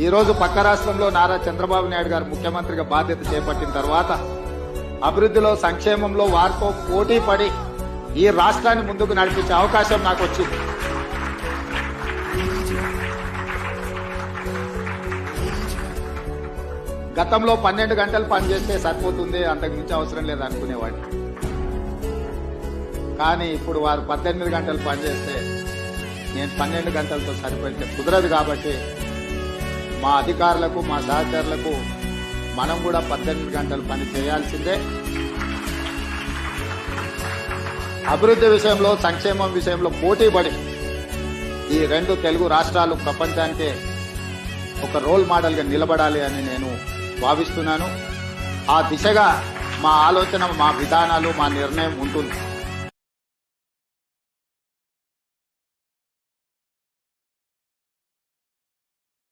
ఈరోజు పక్క రాష్ట్రంలో నారా చంద్రబాబు నాయుడు గారు ముఖ్యమంత్రిగా బాధ్యత చేపట్టిన తర్వాత అభివృద్ధిలో సంక్షేమంలో వారితో పోటీ పడి ఈ రాష్ట్రాన్ని ముందుకు నడిపించే అవకాశం నాకు వచ్చింది. గతంలో 12 గంటలు పనిచేస్తే సరిపోతుంది, అంతకు మించి అవసరం లేదు అనుకునేవాడిని. కానీ ఇప్పుడు వారు 18 గంటలు పనిచేస్తే నేను 12 గంటలతో సరిపోతే కుదరదు. కాబట్టి మా అధికారులకు మా సహచరులకు మనం కూడా 18 గంటలు పని చేయాల్సిందే. అభివృద్ధి విషయంలో సంక్షేమం విషయంలో పోటీ పడి ఈ 2 తెలుగు రాష్ట్రాలు ప్రపంచానికే ఒక రోల్ మోడల్ గా నిలబడాలి అని నేను భావిస్తున్నాను. ఆ దిశగా మా ఆలోచన, మా విధానాలు, మా నిర్ణయం ఉంటుంది.